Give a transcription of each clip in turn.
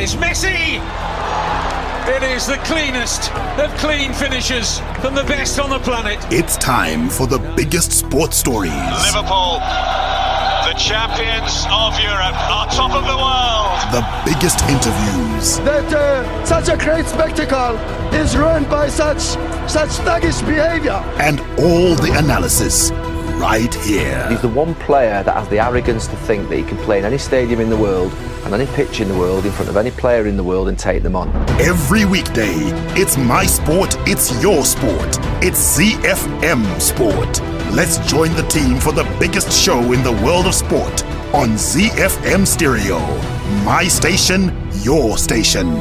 is Messi! It is the cleanest of clean finishes from the best on the planet. It's time for the biggest sports stories. Liverpool, the champions of Europe, are top of the world. The biggest interviews. That such a great spectacle is ruined by such thuggish behavior. And all the analysis right here. He's the one player that has the arrogance to think that he can play in any stadium in the world and any pitch in the world in front of any player in the world and take them on. Every weekday, it's my sport, it's your sport. It's ZiFM Sport. Let's join the team for the biggest show in the world of sport on ZiFM Stereo. My station, your station.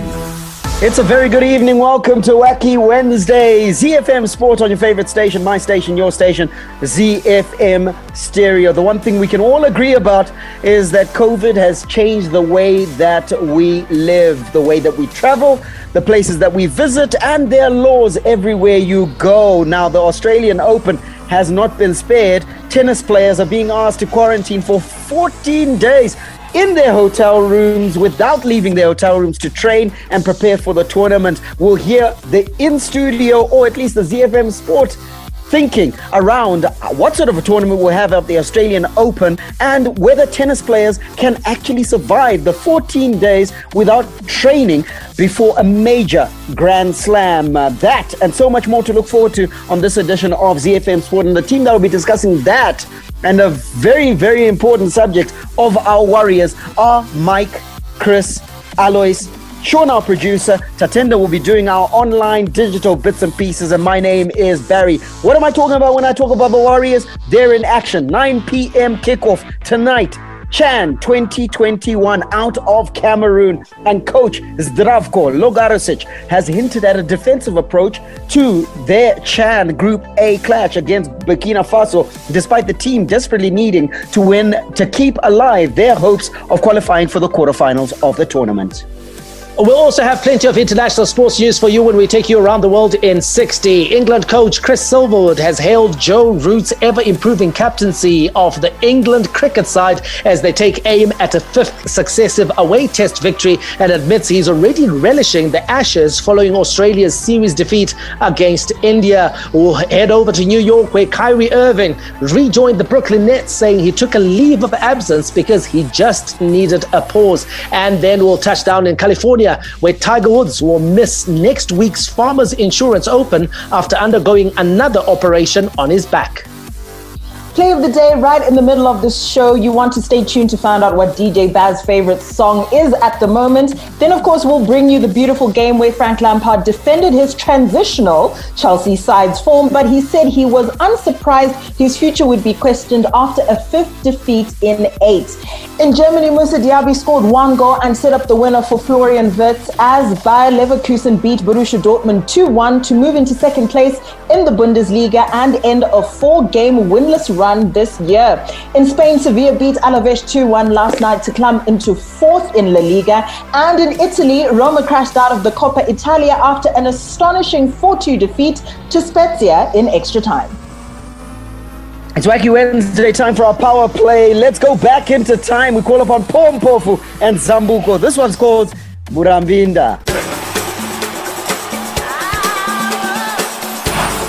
It's a very good evening. Welcome to Wacky Wednesday. ZiFM Sport on your favorite station, my station, your station, ZiFM Stereo. The one thing we can all agree about is that COVID has changed the way that we live, the way that we travel, the places that we visit, and there are laws everywhere you go. Now, the Australian Open has not been spared. Tennis players are being asked to quarantine for 14 days in their hotel rooms without leaving their hotel rooms to train and prepare for the tournament. We'll hear the in-studio, or at least the ZiFM Sport thinking around what sort of a tournament we'll have at the Australian Open and whether tennis players can actually survive the 14 days without training before a major Grand Slam. That and so much more to look forward to on this edition of ZiFM Sport. And the team that will be discussing that and a very, very important subject of our Warriors are Mike, Chris, Alois, Sean, our producer. Tatenda will be doing our online digital bits and pieces, and my name is Barry. What am I talking about when I talk about the Warriors? They're in action. 9 p.m. kickoff tonight. Chan 2021 out of Cameroon, and coach Zdravko Logarosic has hinted at a defensive approach to their Chan Group A clash against Burkina Faso, despite the team desperately needing to win to keep alive their hopes of qualifying for the quarterfinals of the tournament. We'll also have plenty of international sports news for you when we take you around the world in 60. England coach Chris Silverwood has hailed Joe Root's ever-improving captaincy of the England cricket side as they take aim at a fifth successive away test victory, and admits he's already relishing the Ashes following Australia's series defeat against India. We'll head over to New York, where Kyrie Irving rejoined the Brooklyn Nets, saying he took a leave of absence because he just needed a pause. And then we'll touch down in California, where Tiger Woods will miss next week's Farmers Insurance Open after undergoing another operation on his back. Play of the day right in the middle of this show. You want to stay tuned to find out what DJ Baz's favorite song is at the moment. Then, of course, we'll bring you the beautiful game where Frank Lampard defended his transitional Chelsea side's form, but he said he was unsurprised his future would be questioned after a fifth defeat in 8. In Germany, Musa Diaby scored 1 goal and set up the winner for Florian Wirtz as Bayer Leverkusen beat Borussia Dortmund 2-1 to move into second place in the Bundesliga and end a 4-game winless run this year. In Spain, Sevilla beat Alaves 2-1 last night to climb into 4th in La Liga. And in Italy, Roma crashed out of the Coppa Italia after an astonishing 4-2 defeat to Spezia in extra time. It's Wacky Wednesday, time for our power play. Let's go back into time. We call upon Pompofu and Zambuko. This one's called Murambinda.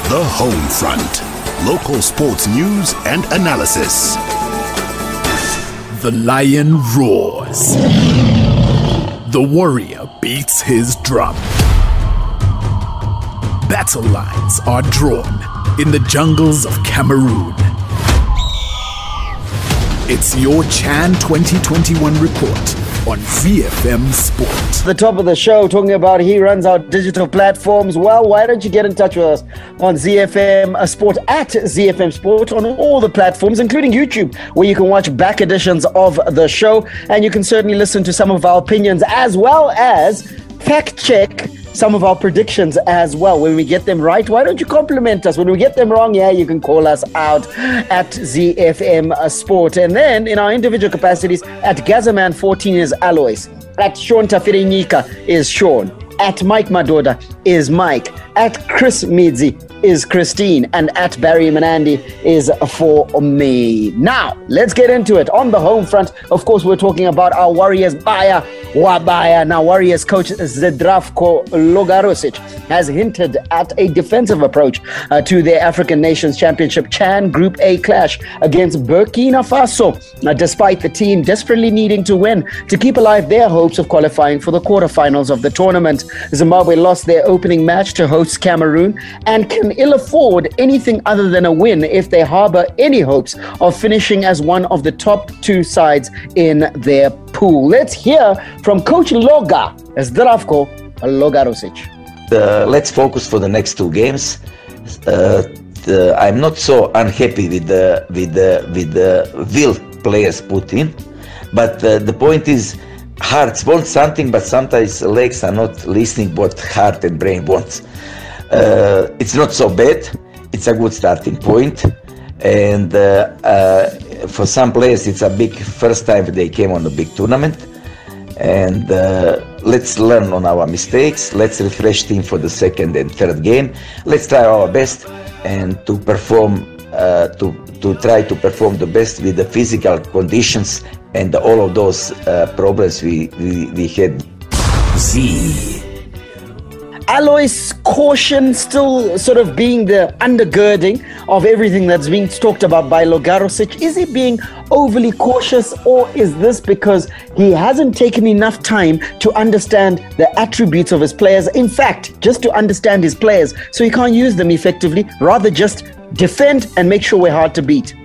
The Home Front. Local sports news and analysis. The lion roars. The warrior beats his drum. Battle lines are drawn in the jungles of Cameroon. It's your Chan 2021 report on ZiFM Sport. The top of the show, talking about he runs our digital platforms. Well, why don't you get in touch with us on ZiFM Sport, at ZiFM Sport, on all the platforms, including YouTube, where you can watch back editions of the show, and you can certainly listen to some of our opinions as well as fact check some of our predictions as well. When we get them right, why don't you compliment us? When we get them wrong, yeah, you can call us out at ZiFM Sport. And then in our individual capacities, at Gazaman14 is Alois, at Sean Tafirenyika is Sean, at Mike Madoda is Mike, at Chris Midzi is Christine, and at Barry Manandi is for me. Now, let's get into it. On the home front, of course, we're talking about our Warriors. Bayer Wabaya. Now, Warriors coach Zdravko Logarosic has hinted at a defensive approach to their African Nations Championship CHAN Group A clash against Burkina Faso, despite the team desperately needing to win to keep alive their hopes of qualifying for the quarterfinals of the tournament. Zimbabwe lost their opening match to host Cameroon and can ill afford anything other than a win if they harbor any hopes of finishing as one of the top two sides in their pool. Let's hear from Coach Loga Zdravko Logarosic. Let's focus for the next two games. I'm not so unhappy with the will players put in, but the point is, hearts want something, but sometimes legs are not listening what heart and brain wants. It's not so bad. It's a good starting point, and for some players, it's a big first time they came on a big tournament. And let's learn on our mistakes. Let's refresh team for the second and third game. Let's try our best and to perform, to try to perform the best with the physical conditions and all of those problems we had. Alois, caution still sort of being the undergirding of everything that's being talked about by Logarosic. Is he being overly cautious, or is this because he hasn't taken enough time to understand the attributes of his players? In fact, just to understand his players, so he can't use them effectively, rather just defend and make sure we're hard to beat.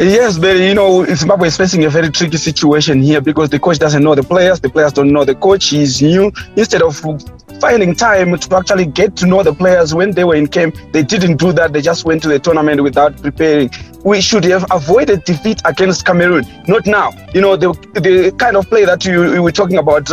Yes, but Zimbabwe is facing a very tricky situation here because the coach doesn't know the players don't know the coach. He's new. Instead of finding time to actually get to know the players when they were in camp, they didn't do that. They just went to the tournament without preparing. We should have avoided defeat against Cameroon, not now. The kind of play that you were talking about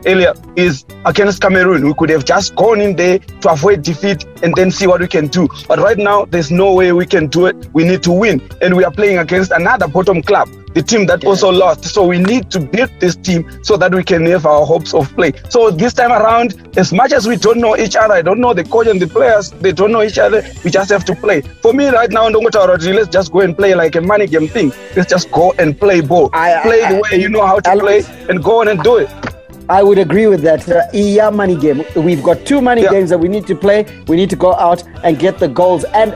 earlier is against Cameroon. We could have just gone in there to avoid defeat and then see what we can do. But right now, there's no way we can do it. We need to win. And we are playing against another bottom club, the team that also lost. So we need to build this team so that we can have our hopes of play. So this time around, as much as we don't know each other, I don't know the coach and the players, they don't know each other, we just have to play. For me right now, let's just go and play like a money game thing. Let's just go and play ball. Play the way you know how to play and go on and do it. I would agree with that. Money game. We've got two money games that we need to play. We need to go out and get the goals. And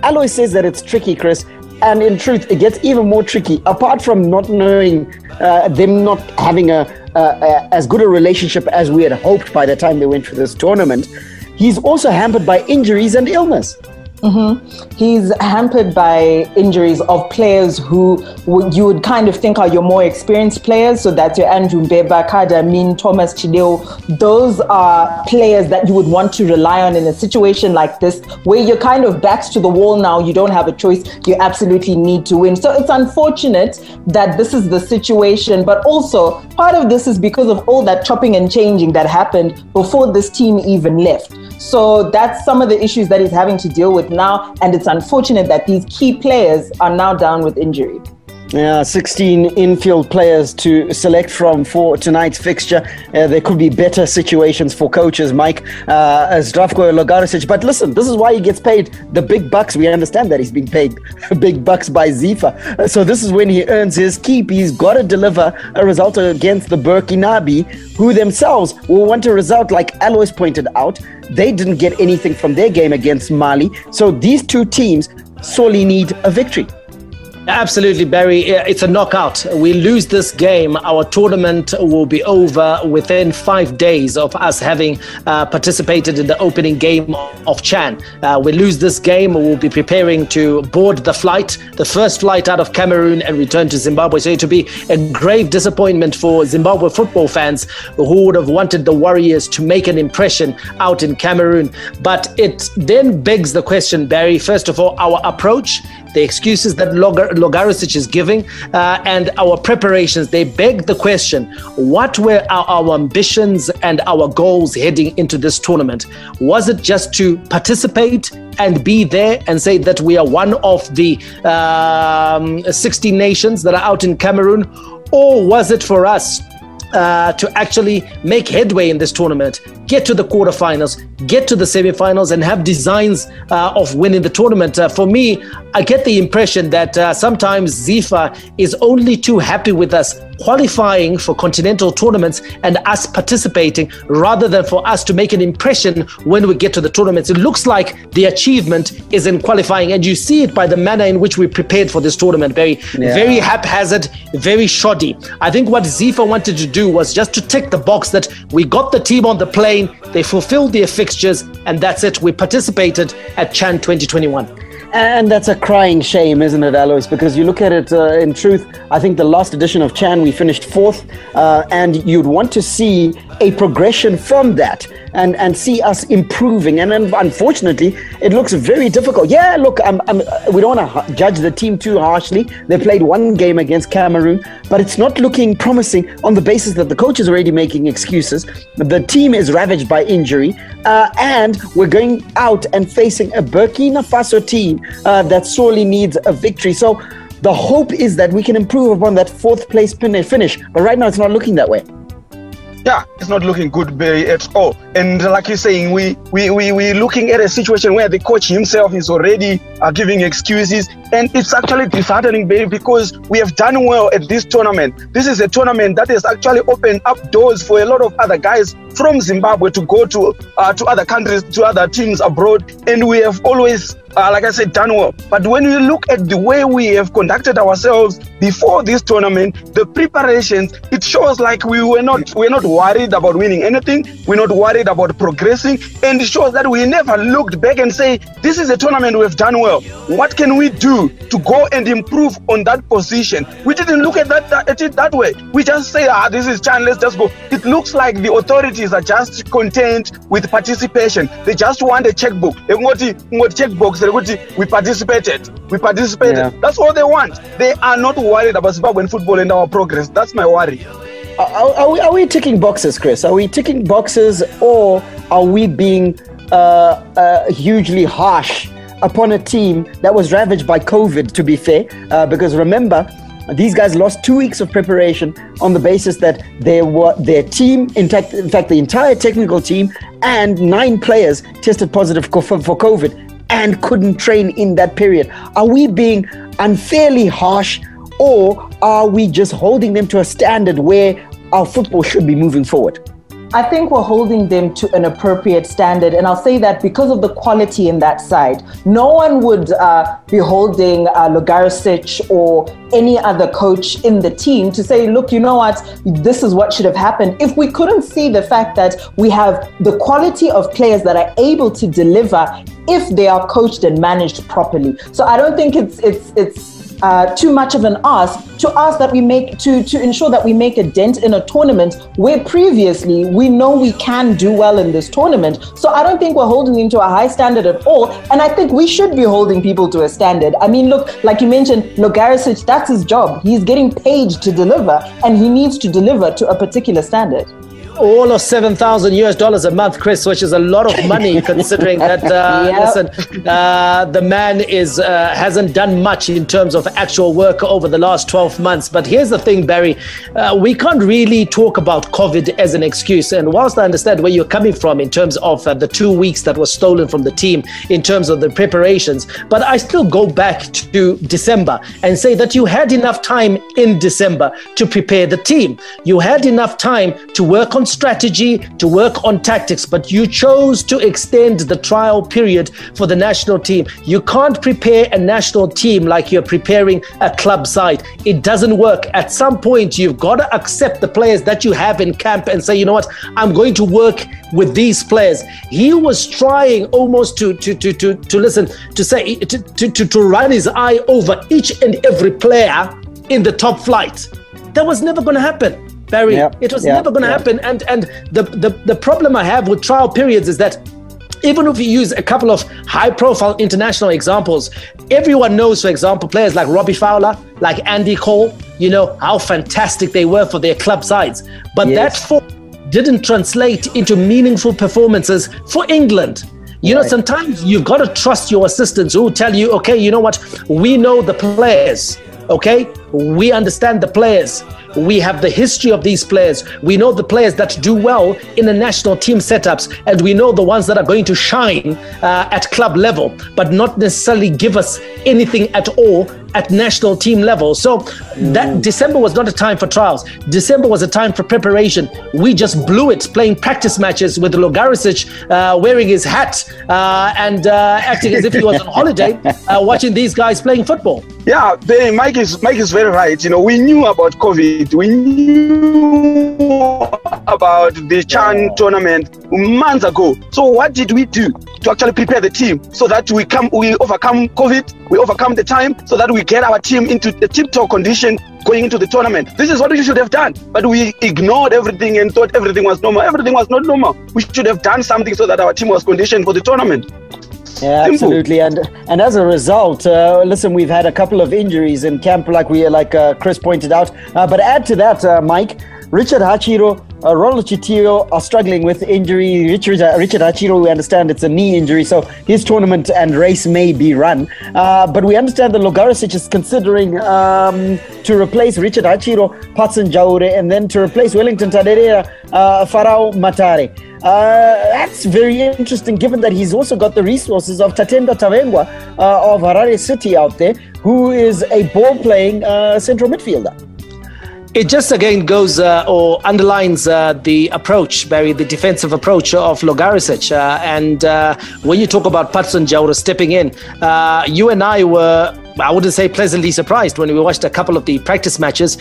Alois says that it's tricky, Chris. And in truth, it gets even more tricky. Apart from not knowing, them not having as good a relationship as we had hoped by the time they went for this tournament, he's also hampered by injuries and illness. Mm-hmm. He's hampered by injuries of players who you would kind of think are your more experienced players. So that's your Andrew Mbeba, Kada Min, Thomas Chideo. Those are players that you would want to rely on in a situation like this, where you're kind of backs to the wall now. You don't have a choice. You absolutely need to win. So it's unfortunate that this is the situation. But also, part of this is because of all that chopping and changing that happened before this team even left. So that's some of the issues that he's having to deal with now. And it's unfortunate that these key players are now down with injury. 16 infield players to select from for tonight's fixture. There could be better situations for coaches, Mike, Zdravko Logarosic. But listen, this is why he gets paid the big bucks. We understand that he's being paid big bucks by ZIFA. So this is when he earns his keep. He's got to deliver a result against the Burkinabe, who themselves will want a result, like Alois pointed out. They didn't get anything from their game against Mali. So these two teams sorely need a victory. Absolutely, Barry. It's a knockout. We lose this game, our tournament will be over within 5 days of us having participated in the opening game of CHAN. We lose this game, we'll be preparing to board the first flight out of Cameroon and return to Zimbabwe. So it will be a grave disappointment for Zimbabwe football fans who would have wanted the Warriors to make an impression out in Cameroon. But it then begs the question, Barry, first of all, our approach, the excuses that Logarosic is giving, and our preparations, they beg the question, what were our ambitions and our goals heading into this tournament? Was it just to participate and be there and say that we are one of the 16 nations that are out in Cameroon? Or was it for us to actually make headway in this tournament, get to the quarterfinals, get to the semifinals, and have designs of winning the tournament? For me, I get the impression that sometimes ZIFA is only too happy with us qualifying for continental tournaments and us participating rather than for us to make an impression when we get to the tournaments. It looks like the achievement is in qualifying, and you see it by the manner in which we prepared for this tournament. Very haphazard, very shoddy. I think what ZiFM wanted to do was just to tick the box that we got the team on the plane, they fulfilled their fixtures, and that's it. We participated at Chan 2021. And that's a crying shame, isn't it, Alois? Because you look at it in truth, I think the last edition of Chan, we finished 4th, and you'd want to see a progression from that and see us improving. And then, unfortunately, it looks very difficult. Yeah, look, we don't want to judge the team too harshly. They played one game against Cameroon, but it's not looking promising on the basis that the coach is already making excuses. The team is ravaged by injury, and we're going out and facing a Burkina Faso team that sorely needs a victory. So the hope is that we can improve upon that 4th place finish, but right now it's not looking that way. Yeah, it's not looking good, Barry, at all. And like you're saying, we're looking at a situation where the coach himself is already giving excuses. And it's actually disheartening, Barry, because we have done well at this tournament. This is a tournament that has actually opened up doors for a lot of other guys from Zimbabwe to go to other countries, to other teams abroad. And we have always, like I said, done well. But when we look at the way we have conducted ourselves before this tournament, the preparations, it shows like we're not worried about winning anything. We're not worried about progressing. And it shows that we never looked back and say, this is a tournament we've done well. What can we do to go and improve on that position? We didn't look at it that way. We just say, this is Chan, let's just go. It looks like the authorities are just content with participation. They just want a checkbook. They want checkbooks. We participated. Yeah. That's all they want. They are not worried about Zimbabwean football and our progress. That's my worry. Are we ticking boxes, Chris? Are we ticking boxes, or are we being hugely harsh upon a team that was ravaged by COVID, to be fair? Because remember, these guys lost 2 weeks of preparation on the basis that their team, in fact, the entire technical team and 9 players tested positive for COVID and couldn't train in that period. Are we being unfairly harsh, or are we just holding them to a standard where our football should be moving forward? I think we're holding them to an appropriate standard. And I'll say that because of the quality in that side. No one would be holding Lugaricic or any other coach in the team to say, look, you know what, this is what should have happened. If we couldn't see the fact that we have the quality of players that are able to deliver if they are coached and managed properly. So I don't think it's too much of an ask that we make to ensure that we make a dent in a tournament where previously we know we can do well in this tournament. So I don't think we're holding him to a high standard at all. And I think we should be holding people to a standard. I mean, look, like you mentioned, Lugaricic, that's his job. He's getting paid to deliver, and he needs to deliver to a particular standard. All of $7,000 a month, Chris, which is a lot of money considering that, listen, the man hasn't done much in terms of actual work over the last 12 months. But here's the thing, Barry, we can't really talk about COVID as an excuse. And whilst I understand where you're coming from in terms of the 2 weeks that was stolen from the team in terms of the preparations, but I still go back to December and say that you had enough time in December to prepare the team. You had enough time to work on strategy, to work on tactics, but you chose to extend the trial period for the national team. You can't prepare a national team like you're preparing a club side. It doesn't work. At some point, you've got to accept the players that you have in camp and say, you know what, I'm going to work with these players. He was trying almost to run his eye over each and every player in the top flight. That was never going to happen, Barry. It was never going to happen. And the problem I have with trial periods is that even if you use a couple of high-profile international examples, everyone knows, for example, players like Robbie Fowler, like Andy Cole, you know, how fantastic they were for their club sides. But that form didn't translate into meaningful performances for England. You know, sometimes you've got to trust your assistants who tell you, okay, you know what, we know the players, okay? we understand the players. We have the history of these players. We know the players that do well in the national team setups, and we know the ones that are going to shine at club level, but not necessarily give us anything at all at national team level. So that December was not a time for trials. December was a time for preparation. We just blew it playing practice matches with Logarisic wearing his hat and acting as if he was on holiday, watching these guys playing football. Yeah, Mike is very right. We knew about COVID. We knew about the CHAN tournament months ago. So what did we do to actually prepare the team so that we overcome COVID, we overcome the time, so that we get our team into the tip-top condition going into the tournament? This is what we should have done. But we ignored everything and thought everything was normal. Everything was not normal. We should have done something so that our team was conditioned for the tournament. Yeah, absolutely. And as a result, listen, we've had a couple of injuries in camp, like Chris pointed out. But add to that, Mike, Richard Hachiro, Ronald Chitio are struggling with injury. Richard Hachiro, we understand it's a knee injury, so his tournament and race may be run. But we understand that Logarisic is considering to replace Richard Hachiro, Patson Jaure, and then to replace Wellington Tadera, Farao Matare. That's very interesting, given that he's also got the resources of Tatenda Tavengwa of Harare City out there, who is a ball-playing central midfielder. It just again goes or underlines the approach, Barry, the defensive approach of Logarisic. And when you talk about Patson Jaura stepping in, you and I were, I wouldn't say pleasantly surprised when we watched a couple of the practice matches.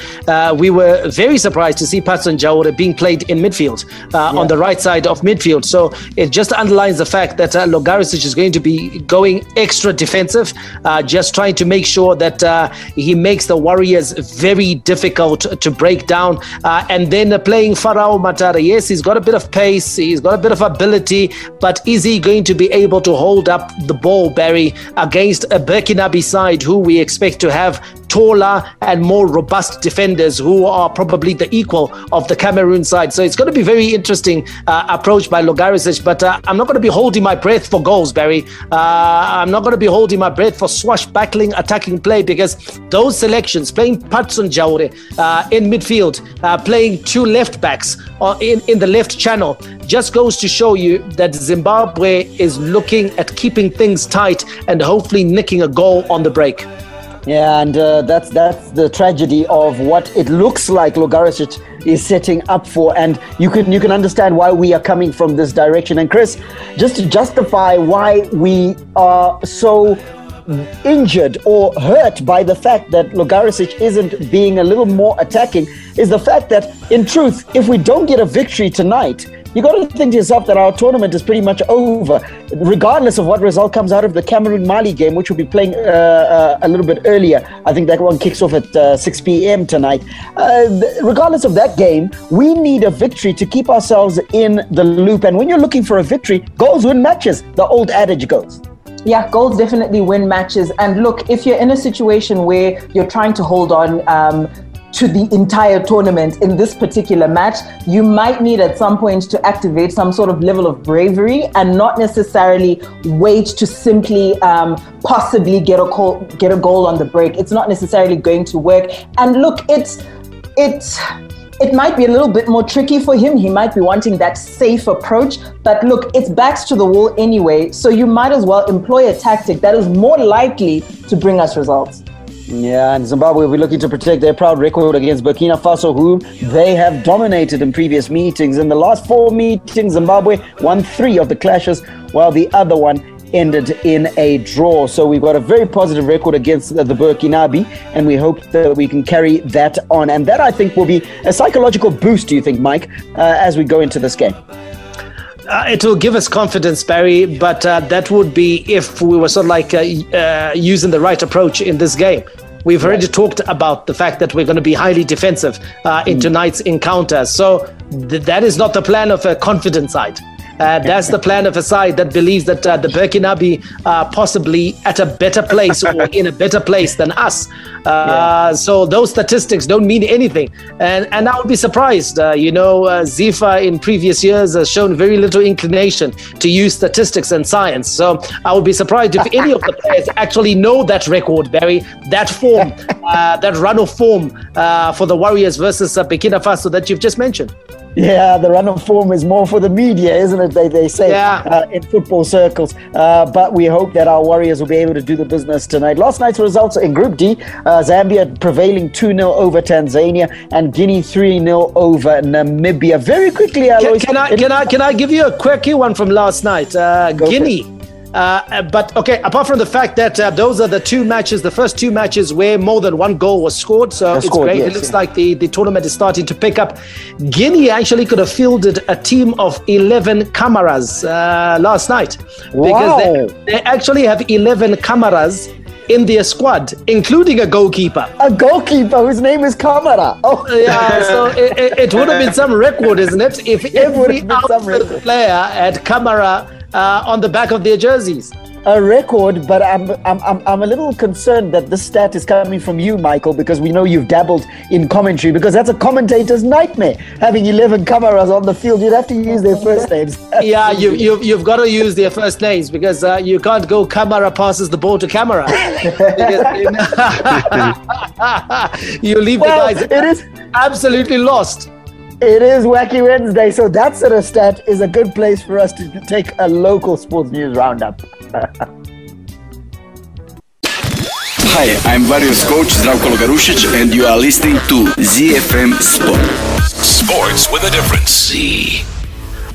We were very surprised to see Patson Jaura being played in midfield, on the right side of midfield. So it just underlines the fact that Logarisic is going to be going extra defensive, just trying to make sure that he makes the Warriors very difficult to break down. And then playing Farao Matara, yes, he's got a bit of pace, he's got a bit of ability, but is he going to be able to hold up the ball, Barry, against a Burkinabe side who we expect to have taller and more robust defenders who are probably the equal of the Cameroon side? So it's going to be very interesting approach by Logarisic, but I'm not going to be holding my breath for goals, Barry. I'm not going to be holding my breath for swashbuckling attacking play, because those selections, playing Patson Jaure in midfield, playing two left backs in the left channel, just goes to show you that Zimbabwe is looking at keeping things tight and hopefully nicking a goal on the break. Yeah, and that's the tragedy of what it looks like Logarisic is setting up for, and you can understand why we are coming from this direction. And Chris, just to justify why we are so injured or hurt by the fact that Logarisic isn't being a little more attacking, is the fact that, in truth, if we don't get a victory tonight, you got to think to yourself that our tournament is pretty much over, regardless of what result comes out of the Cameroon-Mali game, which will be playing a little bit earlier. I think that one kicks off at 6 p.m. tonight. Regardless of that game, we need a victory to keep ourselves in the loop. And when you're looking for a victory, goals win matches, the old adage goes. Yeah, goals definitely win matches. And look, if you're in a situation where you're trying to hold on to the entire tournament in this particular match, you might need at some point to activate some sort of level of bravery and not necessarily wait to simply possibly get a goal on the break. It's not necessarily going to work. And look, it might be a little bit more tricky for him. He might be wanting that safe approach, but look, it's backs to the wall anyway. So you might as well employ a tactic that is more likely to bring us results. Yeah, and Zimbabwe will be looking to protect their proud record against Burkina Faso, whom they have dominated in previous meetings. In the last 4 meetings, Zimbabwe won 3 of the clashes, while the other one ended in a draw. So we've got a very positive record against the Burkinabe, and we hope that we can carry that on. And that, I think, will be a psychological boost, do you think, Mike, as we go into this game? It will give us confidence, Barry, but that would be if we were sort of like using the right approach in this game. We've already talked about the fact that we're going to be highly defensive in tonight's encounter. So that is not the plan of a confident side. That's the plan of a side that believes that the Burkinabe are possibly at a better place or in a better place than us. So those statistics don't mean anything. And I would be surprised. ZIFA in previous years has shown very little inclination to use statistics and science. So I would be surprised if any of the players actually know that record, Barry, that form. that run of form for the Warriors versus Burkina Faso that you've just mentioned? Yeah, the run of form is more for the media, isn't it? They say in football circles. But we hope that our Warriors will be able to do the business tonight. Last night's results in Group D, Zambia prevailing 2-0 over Tanzania and Guinea 3-0 over Namibia. Very quickly, Alois. Can I give you a quickie one from last night? Guinea. But okay, apart from the fact that those are the first two matches where more than one goal was scored, so it's great. Yes, it looks like the tournament is starting to pick up. Guinea actually could have fielded a team of 11 cameras last night, because they actually have 11 cameras in their squad, including a goalkeeper. A goalkeeper whose name is Kamara. Oh, yeah. So it would have been some record, isn't it? If every outfield player had Kamara on the back of their jerseys. A record, but I'm a little concerned that this stat is coming from you, Michael, because we know you've dabbled in commentary, because that's a commentator's nightmare, having 11 cameras on the field. You'd have to use their first names. Yeah, you've got to use their first names, because you can't go camera passes the ball to camera. You leave the guys absolutely lost. It is Wacky Wednesday, so that sort of stat is a good place for us to take a local sports news roundup. Hi, I'm Warriors coach Zdravko Logarušić, and you are listening to ZiFM Sport. Sports with a difference.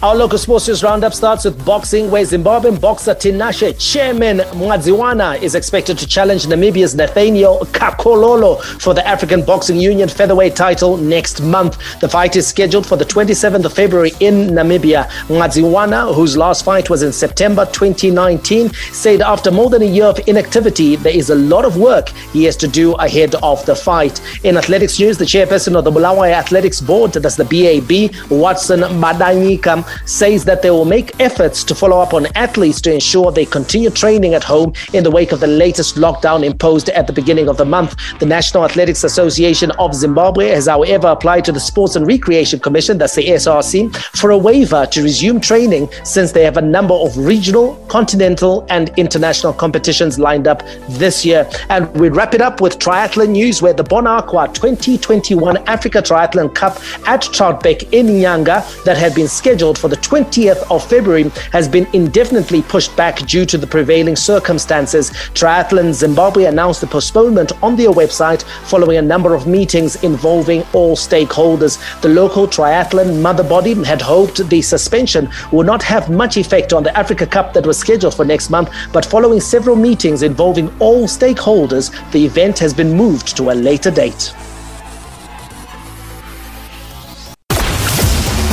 Our local sports news roundup starts with boxing, where Zimbabwean boxer Tinashe Chairman Mwadziwana is expected to challenge Namibia's Nathaniel Kakololo for the African Boxing Union featherweight title next month. The fight is scheduled for the 27th of February in Namibia. Mwadziwana, whose last fight was in September 2019, said after more than a year of inactivity, there is a lot of work he has to do ahead of the fight. In athletics news, the chairperson of the Bulawayo Athletics Board, that's the BAB, Watson Madanyika, says that they will make efforts to follow up on athletes to ensure they continue training at home in the wake of the latest lockdown imposed at the beginning of the month. The National Athletics Association of Zimbabwe has, however, applied to the Sports and Recreation Commission, that's the SRC, for a waiver to resume training, since they have a number of regional, continental and international competitions lined up this year. And we wrap it up with triathlon news, where the Bonaqua 2021 Africa Triathlon Cup at Troutbeck in Nyanga, that had been scheduled for the 20th of February, has been indefinitely pushed back due to the prevailing circumstances. Triathlon Zimbabwe announced the postponement on their website following a number of meetings involving all stakeholders. The local triathlon mother body had hoped the suspension would not have much effect on the Africa Cup that was scheduled for next month, but following several meetings involving all stakeholders, the event has been moved to a later date.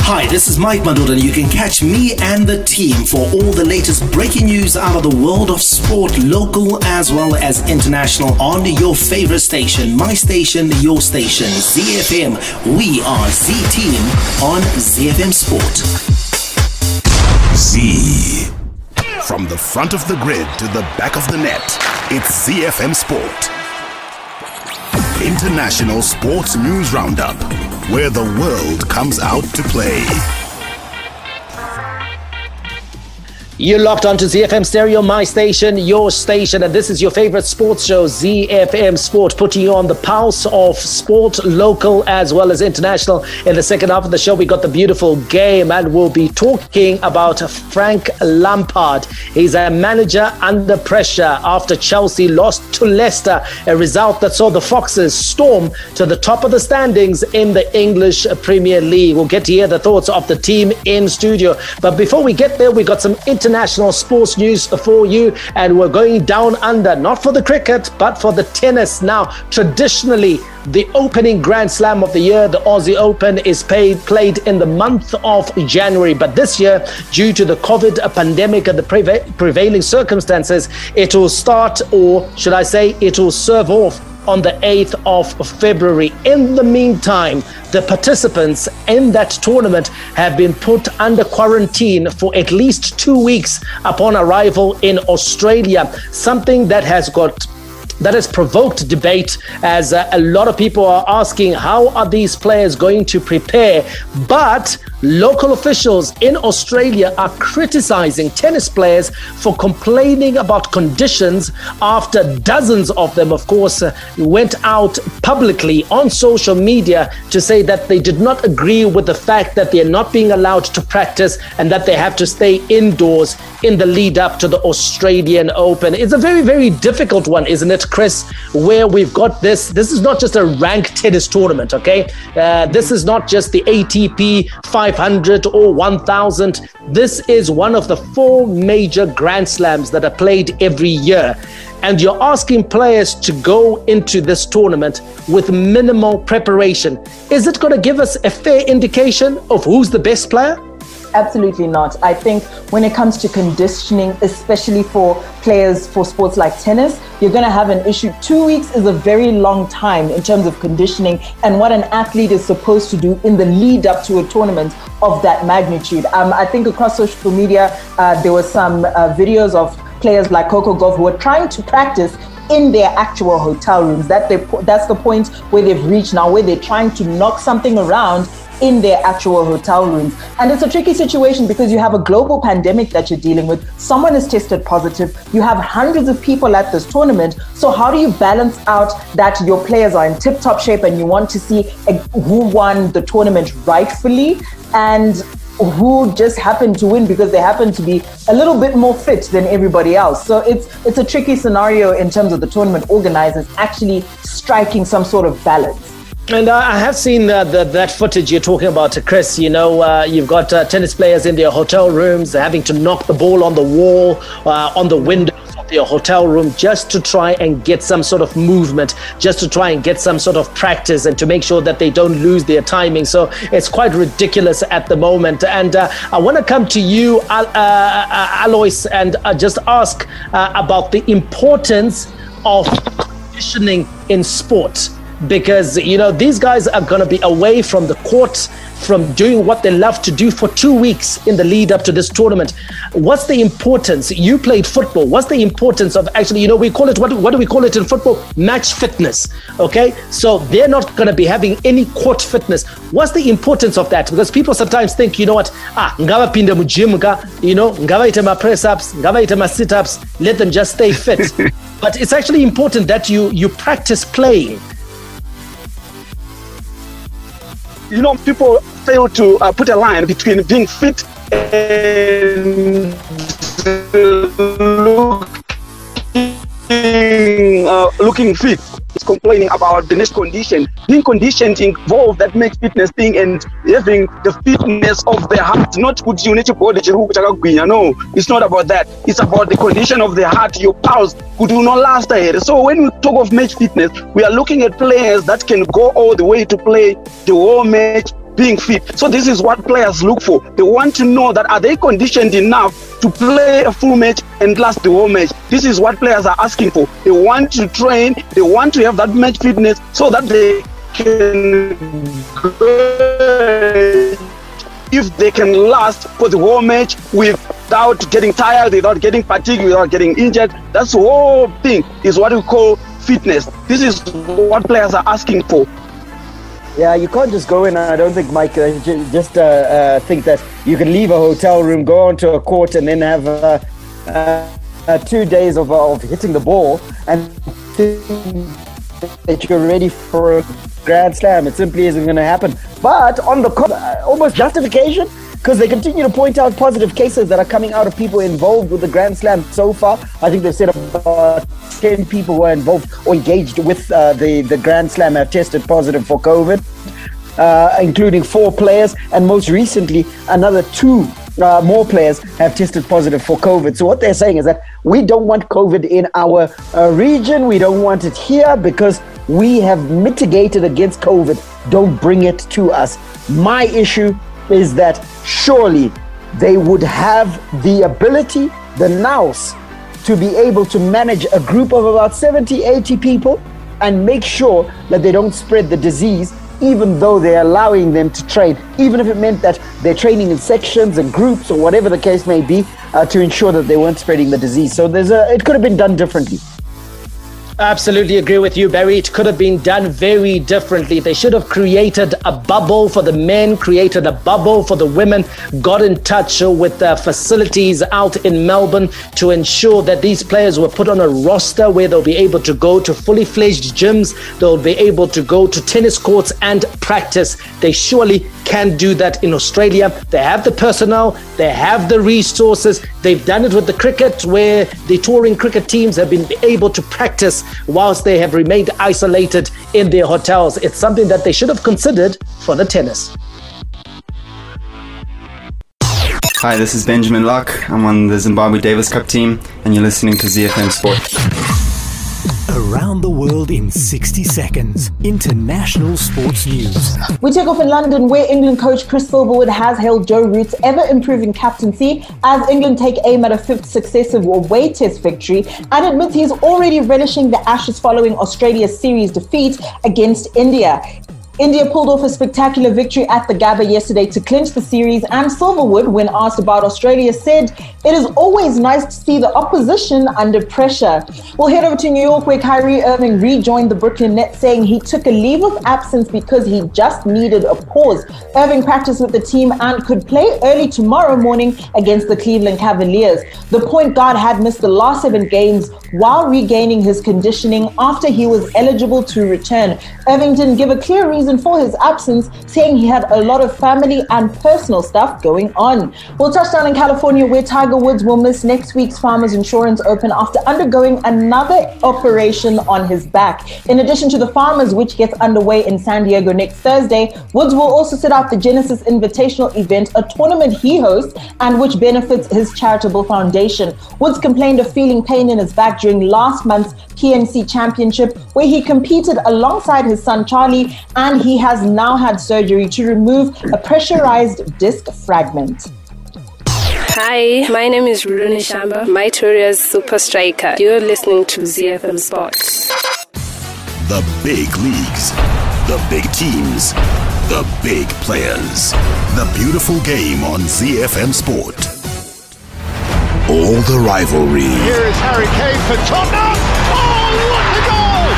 Hi, this is Mike Madoda, and you can catch me and the team for all the latest breaking news out of the world of sport, local as well as international, on your favorite station, my station, your station, ZiFM. We are Z-Team on ZiFM Sport. Z. From the front of the grid to the back of the net, it's ZiFM Sport. International Sports News Roundup, where the world comes out to play. You're locked onto ZiFM Stereo, my station, your station, and this is your favorite sports show, ZiFM Sport, putting you on the pulse of sport, local as well as international. In the second half of the show, we got the beautiful game, and we'll be talking about Frank Lampard. He's a manager under pressure after Chelsea lost to Leicester, a result that saw the Foxes storm to the top of the standings in the English Premier League. We'll get to hear the thoughts of the team in studio. But before we get there, we got some international sports news for you, and we're going down under, not for the cricket but for the tennis. Now, traditionally, the opening Grand Slam of the year, the Aussie Open, is played in the month of January, but this year, due to the COVID pandemic and the prevailing circumstances, it will start, or should I say, it will serve off on the 8th of February. In the meantime, the participants in that tournament have been put under quarantine for at least 2 weeks upon arrival in Australia, something that has got that has provoked debate, as a lot of people are asking, how are these players going to prepare? But local officials in Australia are criticizing tennis players for complaining about conditions after dozens of them, of course, went out publicly on social media to say that they did not agree with the fact that they're not being allowed to practice and that they have to stay indoors in the lead up to the Australian Open. It's a very, very difficult one, isn't it, Chris, where we've got this is not just a ranked tennis tournament, okay? This is not just the ATP 500 or 1000. This is one of the 4 major Grand Slams that are played every year. And you're asking players to go into this tournament with minimal preparation. Is it going to give us a fair indication of who's the best player? Absolutely not. I think when it comes to conditioning, especially for players for sports like tennis, you're going to have an issue. 2 weeks is a very long time in terms of conditioning and what an athlete is supposed to do in the lead up to a tournament of that magnitude. I think across social media, there were some videos of players like Coco Gauff who are trying to practice in their actual hotel rooms. That's the point where they've reached now, where they're trying to knock something around in their actual hotel rooms. And it's a tricky situation because you have a global pandemic that you're dealing with. Someone is tested positive. You have hundreds of people at this tournament. So how do you balance out that your players are in tip-top shape and you want to see who won the tournament rightfully and who just happened to win because they happen to be a little bit more fit than everybody else. So it's a tricky scenario in terms of the tournament organizers actually striking some sort of balance. And I have seen that footage you're talking about, Chris. You know, you've got tennis players in their hotel rooms having to knock the ball on the wall, on the windows of their hotel room, just to try and get some sort of movement, just to try and get some sort of practice and to make sure that they don't lose their timing. So it's quite ridiculous at the moment. And I want to come to you, Alois, and just ask about the importance of conditioning in sport. Because, you know, these guys are going to be away from the court, from doing what they love to do for 2 weeks in the lead up to this tournament. What's the importance? You played football. What's the importance of actually, you know, we call it, what do we call it in football? Match fitness. Okay. So they're not going to be having any court fitness. What's the importance of that? Because people sometimes think, you know what, ngava pinda mu gym ka, you know, ngava ite ma press ups, ngava ite ma sit ups, let them just stay fit. But it's actually important that you practice playing. You know, people fail to put a line between being fit and looking fit. It's complaining about the next condition. Being conditioned involves that makes fitness thing and having the fitness of the heart. Not good you need to body. No, it's not about that. It's about the condition of the heart. Your pulse could do not last ahead. So when we talk of match fitness, we are looking at players that can go all the way to play the whole match being fit. So this is what players look for. They want to know that are they conditioned enough to play a full match and last the whole match. This is what players are asking for. They want to train, they want to have that match fitness so that they can, if they can last for the whole match without getting tired, without getting fatigued, without getting injured. That's the whole thing is what we call fitness. This is what players are asking for. Yeah, you can't just go in. I don't think, Mike, just think that you can leave a hotel room, go onto a court, and then have 2 days of hitting the ball and think that you're ready for a Grand Slam. It simply isn't going to happen. But on the almost justification, because they continue to point out positive cases that are coming out of people involved with the Grand Slam so far. I think they've said about 10 people who are involved or engaged with the Grand Slam have tested positive for COVID, including 4 players, and most recently another 2 more players have tested positive for COVID. So what they're saying is that we don't want COVID in our region. We don't want it here because we have mitigated against COVID. Don't bring it to us. My issue is that surely they would have the ability, the nous, to be able to manage a group of about 70, 80 people and make sure that they don't spread the disease, even though they're allowing them to train, even if it meant that they're training in sections and groups or whatever the case may be, to ensure that they weren't spreading the disease. So it could have been done differently. Absolutely agree with you, Barry. It could have been done very differently. They should have created a bubble for the men, created a bubble for the women, got in touch with the facilities out in Melbourne to ensure that these players were put on a roster where they'll be able to go to fully fledged gyms, they'll be able to go to tennis courts and practice. They surely can do that in Australia. They have the personnel, they have the resources. They've done it with the cricket, where the touring cricket teams have been able to practice whilst they have remained isolated in their hotels. It's something that they should have considered for the tennis. Hi, this is Benjamin Locke. I'm on the Zimbabwe Davis Cup team, and you're listening to ZiFM Sport. Around the world in 60 seconds. International sports news. We take off in London, where England coach Chris Silverwood has hailed Joe Root's ever-improving captaincy as England take aim at a fifth successive away test victory, and admits he's already relishing the Ashes following Australia's series defeat against India. India pulled off a spectacular victory at the Gabba yesterday to clinch the series, and Silverwood, when asked about Australia, said it is always nice to see the opposition under pressure. We'll head over to New York, where Kyrie Irving rejoined the Brooklyn Nets, saying he took a leave of absence because he just needed a pause. Irving practiced with the team and could play early tomorrow morning against the Cleveland Cavaliers. The point guard had missed the last 7 games while regaining his conditioning after he was eligible to return. Irving didn't give a clear reason for his absence, saying he had a lot of family and personal stuff going on. We'll touch down in California, where Tiger Woods will miss next week's Farmers Insurance Open after undergoing another operation on his back. In addition to the Farmers, which gets underway in San Diego next Thursday, Woods will also sit out the Genesis Invitational event, a tournament he hosts and which benefits his charitable foundation. Woods complained of feeling pain in his back during last month's PNC Championship, where he competed alongside his son Charlie, and he has now had surgery to remove a pressurized disc fragment. Hi, my name is Rune Shamba, Mytoria's super striker. You're listening to ZiFM Sports. The big leagues, the big teams, the big players. The beautiful game on ZiFM Sport. All the rivalry. Here is Harry Kane for Tottenham. Oh, what a goal!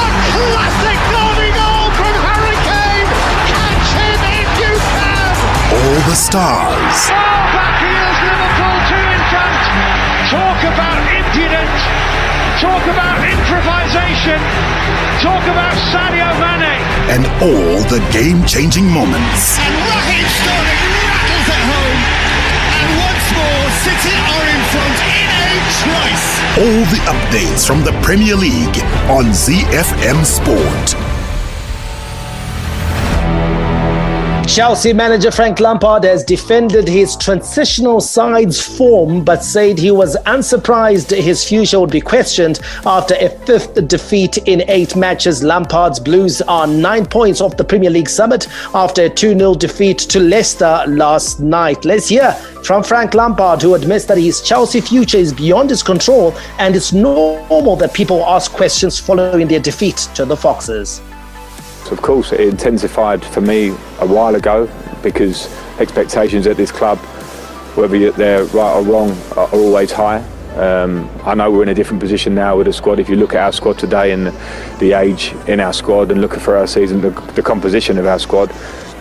A classic derby goal from Harry Kane. Catch him if you can. All the stars. Oh, back here's Liverpool 2 in front. Talk about impudent. Talk about improvisation. Talk about Sadio Mane. And all the game-changing moments. And Raheem Sterling rattles it home. And once more, City are in front in a trice. All the updates from the Premier League on ZiFM Sport. Chelsea manager Frank Lampard has defended his transitional side's form, but said he was unsurprised his future would be questioned after a 5th defeat in 8 matches. Lampard's Blues are 9 points off the Premier League summit after a 2-0 defeat to Leicester last night. Let's hear from Frank Lampard, who admits that his Chelsea future is beyond his control, and it's normal that people ask questions following their defeat to the Foxes. Of course, it intensified for me a while ago, because expectations at this club, whether they're right or wrong, are always high. I know we're in a different position now with the squad. If you look at our squad today and the age in our squad, and look for our season, the composition of our squad,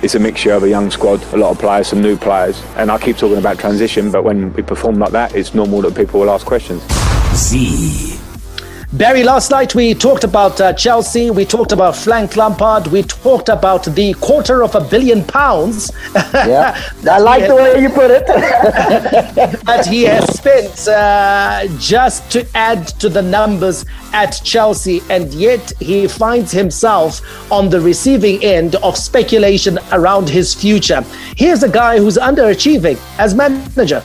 it's a mixture of a young squad, a lot of players, some new players. And I keep talking about transition, but when we perform like that, it's normal that people will ask questions. Barry, last night we talked about Chelsea, we talked about Frank Lampard, we talked about the £250 million. Yeah, I like the way you put it. that he has spent just to add to the numbers at Chelsea, and yet he finds himself on the receiving end of speculation around his future. Here's a guy who's underachieving as manager.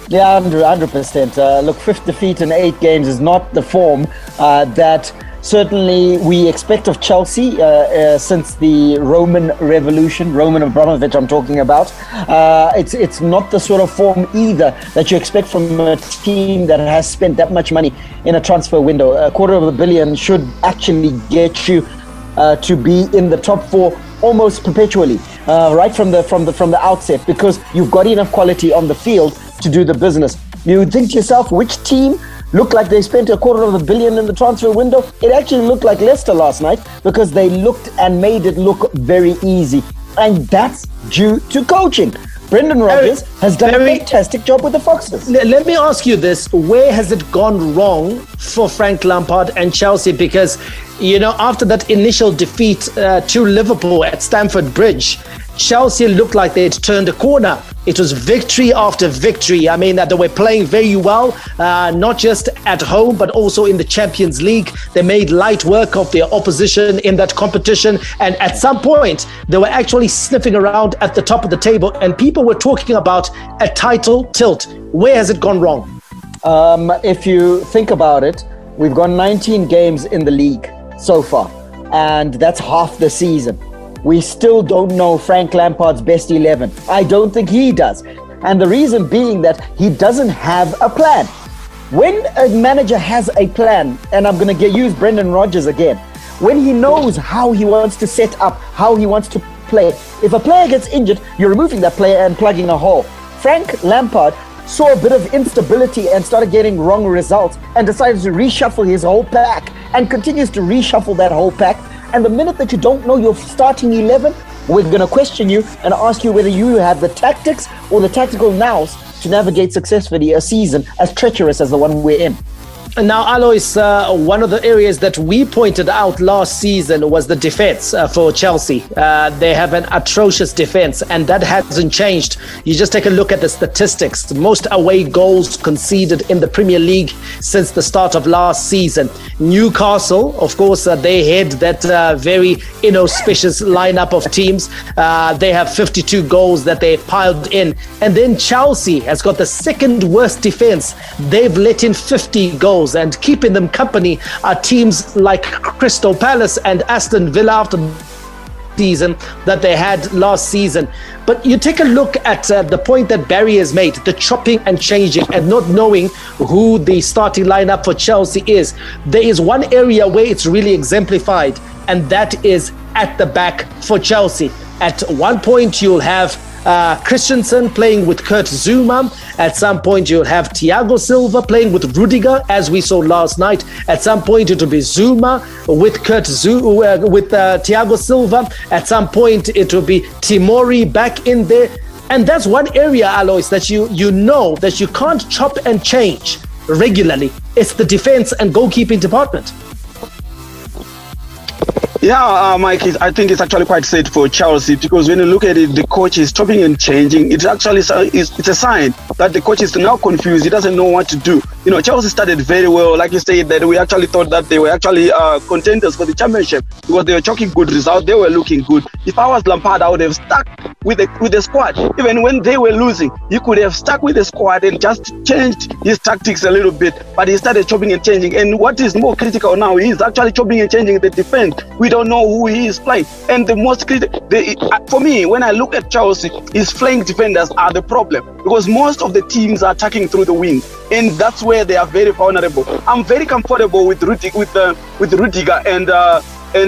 Yeah, 100%. Look, 5th defeat in 8 games is not the form that certainly we expect of Chelsea since the Roman Revolution, Roman Abramovich I'm talking about. It's not the sort of form either that you expect from a team that has spent that much money in a transfer window. $250 million should actually get you to be in the top 4 almost perpetually, right from the outset, because you've got enough quality on the field to do the business. You would think to yourself, which team look like they spent $250 million in the transfer window. It actually looked like Leicester last night because they looked and made it look very easy. And that's due to coaching. Brendan Rodgers has done a fantastic job with the Foxes. Let me ask you this. Where has it gone wrong for Frank Lampard and Chelsea? Because, you know, after that initial defeat to Liverpool at Stamford Bridge, Chelsea looked like they had turned a corner. It was victory after victory. I mean, they were playing very well, not just at home, but also in the Champions League. They made light work of their opposition in that competition. And at some point, they were actually sniffing around at the top of the table. And people were talking about a title tilt. Where has it gone wrong? If you think about it, we've got 19 games in the league so far. And that's half the season. We still don't know Frank Lampard's best 11. I don't think he does. And the reason being that he doesn't have a plan. When a manager has a plan, and I'm going to use Brendan Rodgers again, when he knows how he wants to set up, how he wants to play, if a player gets injured, you're removing that player and plugging a hole. Frank Lampard saw a bit of instability and started getting wrong results and decided to reshuffle his whole pack and continues to reshuffle that whole pack. And the minute that you don't know your starting 11, we're going to question you and ask you whether you have the tactics or the tactical nous to navigate successfully a season as treacherous as the one we're in. And now, Alois, one of the areas that we pointed out last season was the defense for Chelsea. They have an atrocious defense, and that hasn't changed. You just take a look at the statistics. Most away goals conceded in the Premier League since the start of last season. Newcastle, of course, they head that very inauspicious lineup of teams. They have 52 goals that they piled in. And then Chelsea has got the second worst defense. They've let in 50 goals. And keeping them company are teams like Crystal Palace and Aston Villa after the season that they had last season. But you take a look at the point that Barry has made, the chopping and changing and not knowing who the starting lineup for Chelsea is. There is one area where it's really exemplified, and that is at the back for Chelsea. At one point, you'll have Christensen playing with Kurt Zouma. At some point, you'll have Thiago Silva playing with Rudiger, as we saw last night. At some point, it will be Zouma with Thiago Silva. At some point, it will be Timori back in there. And that's one area, Alois, that you know that you can't chop and change regularly. It's the defense and goalkeeping department. Yeah, Mike, I think it's actually quite sad for Chelsea, because when you look at it, the coach is chopping and changing. It's actually it's a sign that the coach is now confused. He doesn't know what to do. You know, Chelsea started very well. Like you said, that we actually thought that they were actually contenders for the championship because they were chalking good results. They were looking good. If I was Lampard, I would have stuck with the squad. Even when they were losing, he could have stuck with the squad and just changed his tactics a little bit. But he started chopping and changing. And what is more critical now, he's actually chopping and changing the defense. We don't know who he is playing. And the most critical, for me, when I look at Chelsea, his flank defenders are the problem, because most of the teams are attacking through the wing, and that's where they are very vulnerable. I'm very comfortable with Rudiger and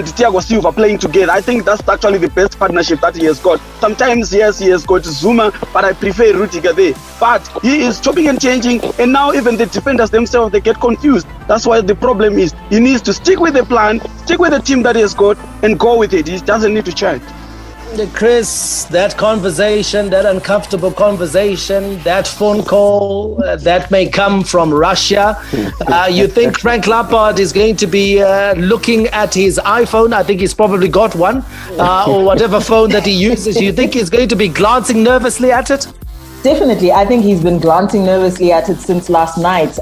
Thiago Silva playing together. I think that's actually the best partnership that he has got. Sometimes, yes, he has got Zuma, but I prefer Rudiger there. But he is chopping and changing, and now even the defenders themselves, they get confused. That's why the problem is he needs to stick with the plan, stick with the team that he has got, and go with it. He doesn't need to change. Chris, that conversation, that uncomfortable conversation, that phone call that may come from Russia. You think Frank Lampard is going to be looking at his iPhone? I think he's probably got one, or whatever phone that he uses. You think he's going to be glancing nervously at it? Definitely. I think he's been glancing nervously at it since last night.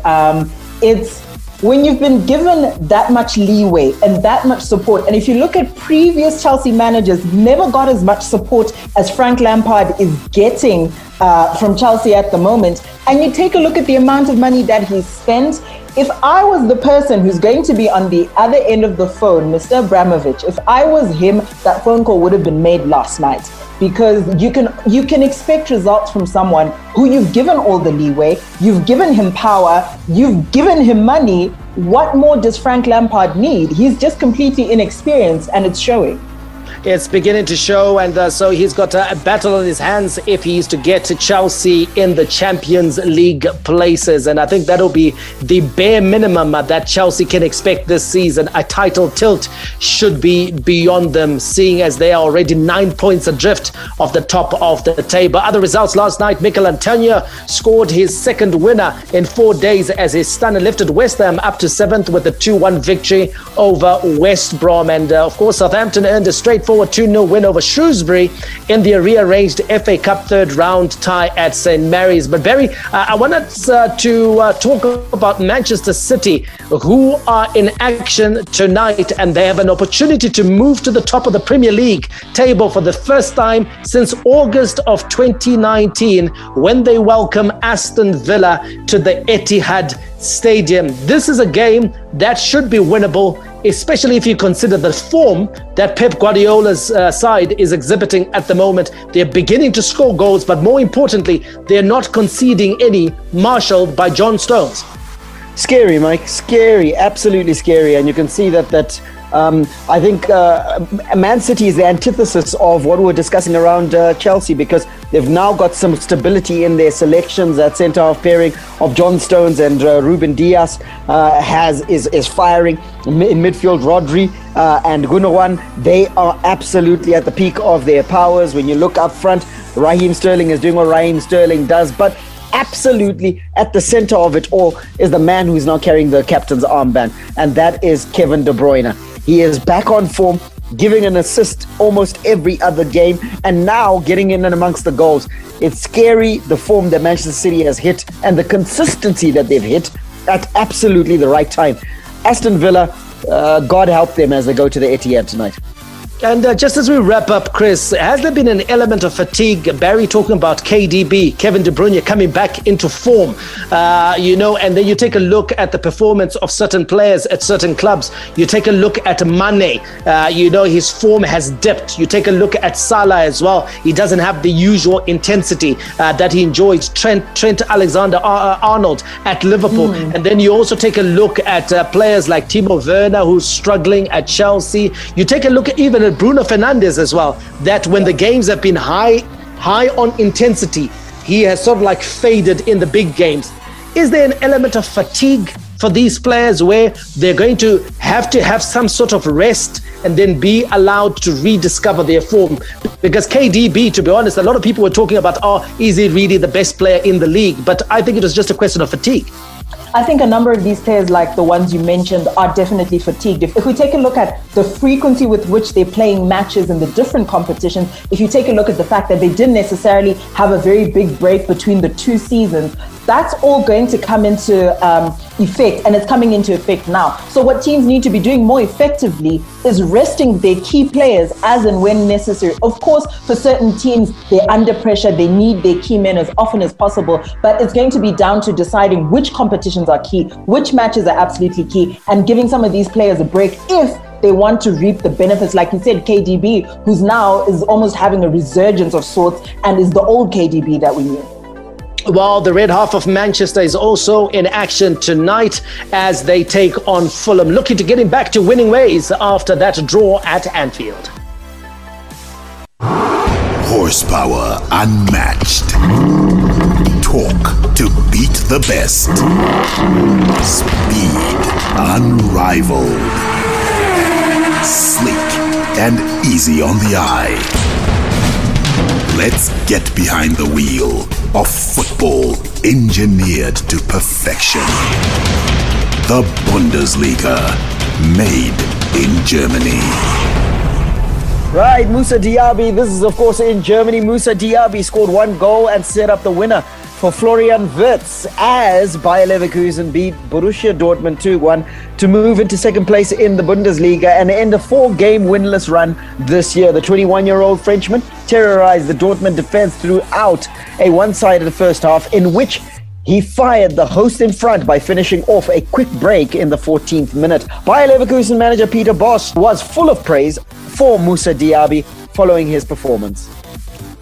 It's when you've been given that much leeway and that much support, and if you look at previous Chelsea managers, never got as much support as Frank Lampard is getting from Chelsea at the moment, and you take a look at the amount of money that he's spent. If I was the person who's going to be on the other end of the phone, Mr. Abramovich, if I was him, that phone call would have been made last night, because you can expect results from someone who you've given all the leeway, you've given him power, you've given him money. What more does Frank Lampard need? He's just completely inexperienced, and it's showing. it's beginning to show, and so he's got a battle on his hands if he is to get to Chelsea in the Champions League places. And I think that'll be the bare minimum that Chelsea can expect this season. A title tilt should be beyond them, seeing as they are already 9 points adrift of the top of the table. Other results last night: Mikel Antonio scored his second winner in 4 days as his stunner lifted West Ham up to 7th with a 2-1 victory over West Brom. And of course, Southampton earned a straightforward 2-0 win over Shrewsbury in the rearranged FA Cup third round tie at St Mary's. But Barry, I wanted to talk about Manchester City, who are in action tonight, and they have an opportunity to move to the top of the Premier League table for the first time since August of 2019, when they welcome Aston Villa to the Etihad Stadium. This is a game that should be winnable, especially if you consider the form that Pep Guardiola's side is exhibiting at the moment. They're beginning to score goals, but more importantly, they're not conceding any, marshalled by John Stones. Scary, Mike. Scary. Absolutely scary. And you can see that I think Man City is the antithesis of what we were discussing around Chelsea, because they've now got some stability in their selections. That centre-half pairing of John Stones and Ruben Dias is firing. In midfield, Rodri and Gundogan, they are absolutely at the peak of their powers. When you look up front, Raheem Sterling is doing what Raheem Sterling does, but absolutely at the center of it all is the man who's now carrying the captain's armband, and that is Kevin De Bruyne. He is back on form, giving an assist almost every other game, and now getting in and amongst the goals. It's scary, the form that Manchester City has hit and the consistency that they've hit at absolutely the right time. Aston Villa, God help them as they go to the Etihad tonight. And just as we wrap up, Chris, has there been an element of fatigue? Barry talking about KDB, Kevin De Bruyne coming back into form, and then you take a look at the performance of certain players at certain clubs. You take a look at Mane, his form has dipped. You take a look at Salah as well. He doesn't have the usual intensity that he enjoyed. Trent Alexander-Arnold at Liverpool. And then you also take a look at players like Timo Werner, who's struggling at Chelsea. You take a look at even Bruno Fernandes as well, that when the games have been high on intensity, he has sort of like faded in the big games. Is there an element of fatigue for these players where they're going to have some sort of rest and then be allowed to rediscover their form? Because KDB, to be honest, a lot of people were talking about, is he really the best player in the league? But I think it was just a question of fatigue. I think a number of these players, like the ones you mentioned, are definitely fatigued. If we take a look at the frequency with which they're playing matches in the different competitions, if you take a look at the fact that they didn't necessarily have a very big break between the two seasons, that's all going to come into effect, and it's coming into effect now. So what teams need to be doing more effectively is resting their key players as and when necessary. Of course, for certain teams, they're under pressure, they need their key men as often as possible, but it's going to be down to deciding which competitions are key, which matches are absolutely key, and giving some of these players a break if they want to reap the benefits. Like you said, KDB, who's now is almost having a resurgence of sorts and is the old KDB that we knew. Well, the red half of Manchester is also in action tonight as they take on Fulham, looking to getting back to winning ways after that draw at Anfield. Horsepower unmatched. Torque to beat the best. Speed unrivaled. Sleek and easy on the eye. Let's get behind the wheel of football engineered to perfection. The Bundesliga, made in Germany. Right, Moussa Diaby. This is, of course, in Germany. Moussa Diaby scored 1 goal and set up the winner for Florian Wirtz as Bayer Leverkusen beat Borussia Dortmund 2-1 to move into second place in the Bundesliga and end a 4-game winless run this year. The 21-year-old Frenchman terrorized the Dortmund defense throughout a one-sided first half in which he fired the host in front by finishing off a quick break in the 14th minute. Bayer Leverkusen manager Peter Bosz was full of praise for Moussa Diaby following his performance.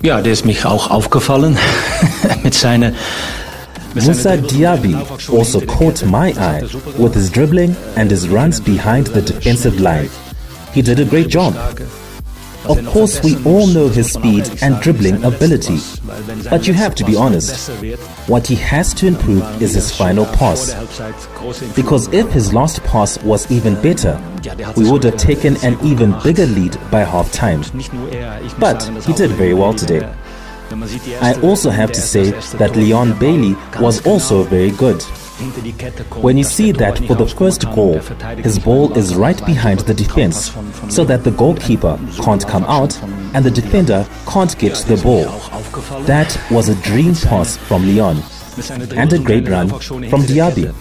Ja, der ist mich auch aufgefallen mit seiner... Moussa Diaby also caught my eye with his dribbling and his runs behind the defensive line. He did a great job. Of course, we all know his speed and dribbling ability. But you have to be honest. What he has to improve is his final pass. Because if his last pass was even better, we would have taken an even bigger lead by half-time. But he did very well today. I also have to say that Leon Bailey was also very good. When you see that for the first goal, his ball is right behind the defense, so that the goalkeeper can't come out and the defender can't get to the ball. That was a dream pass from Leon, and a great run from Diaby.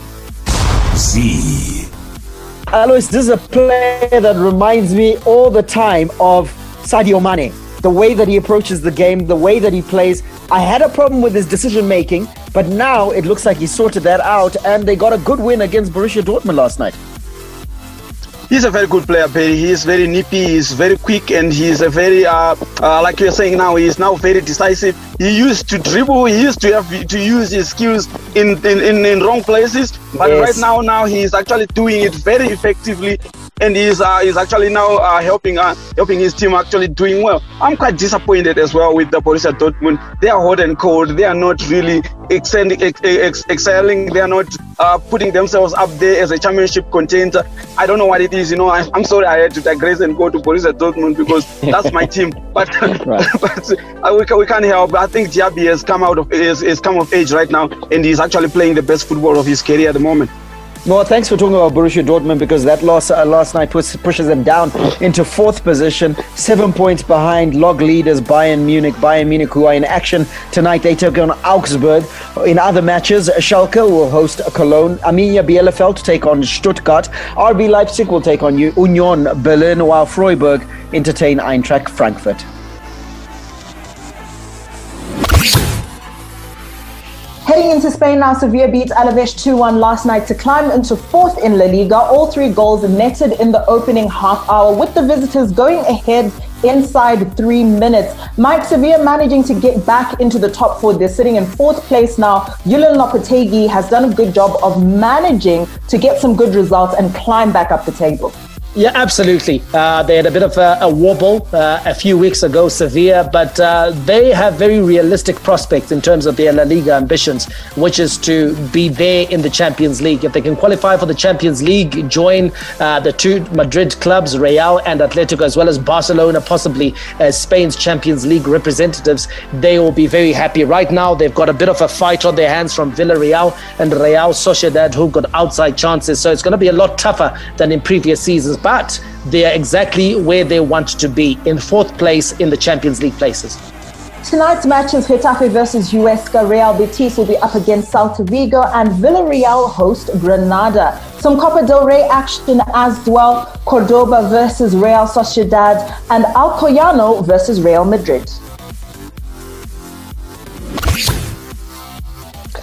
Alois, this is a player that reminds me all the time of Sadio Mane. The way that he approaches the game, the way that he plays. I had a problem with his decision making, but now it looks like he sorted that out, and they got a good win against Borussia Dortmund last night. He's a very good player, Perry. He is very nippy, he's very quick, and he's a very, like you're saying now, he's now very decisive. He used to dribble, he used to have to use his skills in wrong places, but right now he's actually doing it very effectively. And he's actually now helping his team actually doing well. I'm quite disappointed as well with the Borussia Dortmund. They are hot and cold. They are not really excelling. They are not putting themselves up there as a championship contender. I don't know what it is. You know, I'm sorry I had to digress and go to Borussia Dortmund because that's my team. But we can't help. I think Diaby has come of age right now, and he's actually playing the best football of his career at the moment. No, thanks for talking about Borussia Dortmund, because that loss last night pushes them down into 4th position, 7 points behind log leaders Bayern Munich. Bayern Munich, who are in action tonight, they take on Augsburg. In other matches, Schalke will host Cologne, Arminia Bielefeld take on Stuttgart, RB Leipzig will take on Union Berlin, while Freiburg entertain Eintracht Frankfurt. Heading into Spain now, Sevilla beat Alaves 2-1 last night to climb into 4th in La Liga. All 3 goals netted in the opening half hour, with the visitors going ahead inside 3 minutes. Mike, Sevilla managing to get back into the top 4. They're sitting in 4th place now. Julian Lopetegui has done a good job of managing to get some good results and climb back up the table. Yeah, absolutely. They had a bit of a wobble a few weeks ago, Sevilla, but they have very realistic prospects in terms of their La Liga ambitions, which is to be there in the Champions League. If they can qualify for the Champions League, join the 2 Madrid clubs, Real and Atletico, as well as Barcelona, possibly as Spain's Champions League representatives, they will be very happy. Right now, they've got a bit of a fight on their hands from Villarreal and Real Sociedad, who've got outside chances. So it's going to be a lot tougher than in previous seasons. But they are exactly where they want to be, in 4th place in the Champions League places. Tonight's matches: Getafe versus Huesca, Real Betis will be up against Celta Vigo, and Villarreal host Granada. Some Copa del Rey action as well: Cordoba versus Real Sociedad and Alcoyano versus Real Madrid.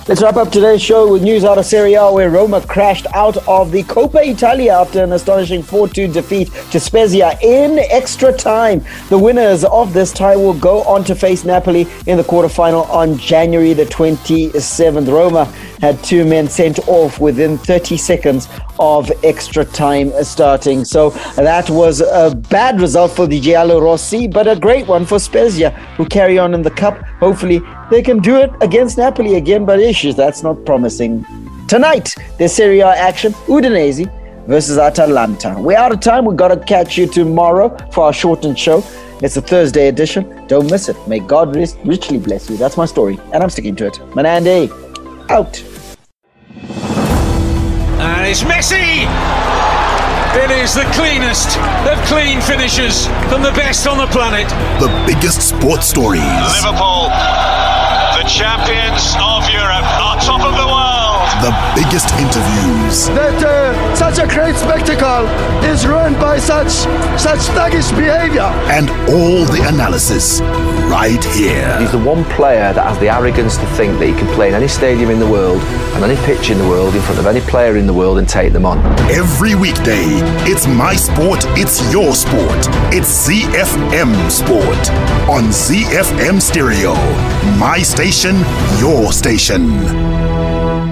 Let's wrap up today's show with news out of Serie A, where Roma crashed out of the Coppa Italia after an astonishing 4-2 defeat to Spezia in extra time. The winners of this tie will go on to face Napoli in the quarterfinal on January the 27th. Roma had 2 men sent off within 30 seconds of extra time starting. So that was a bad result for the Giallorossi, but a great one for Spezia, who carry on in the cup. Hopefully they can do it against Napoli again, but that's not promising. Tonight, there's Serie A action: Udinese versus Atalanta. We're out of time. We've got to catch you tomorrow for our shortened show. It's a Thursday edition. Don't miss it. May God richly bless you. That's my story, and I'm sticking to it. Manande, out. And it's Messi! It is the cleanest of clean finishes from the best on the planet. The biggest sports stories. Liverpool, the champions of Europe, are top of the world. The biggest interviews. That such a great spectacle is ruined by such thuggish behavior. And all the analysis right here. He's the one player that has the arrogance to think that he can play in any stadium in the world and any pitch in the world in front of any player in the world and take them on. Every weekday, it's my sport, it's your sport. It's ZiFM Sport on ZiFM Stereo. My station, your station.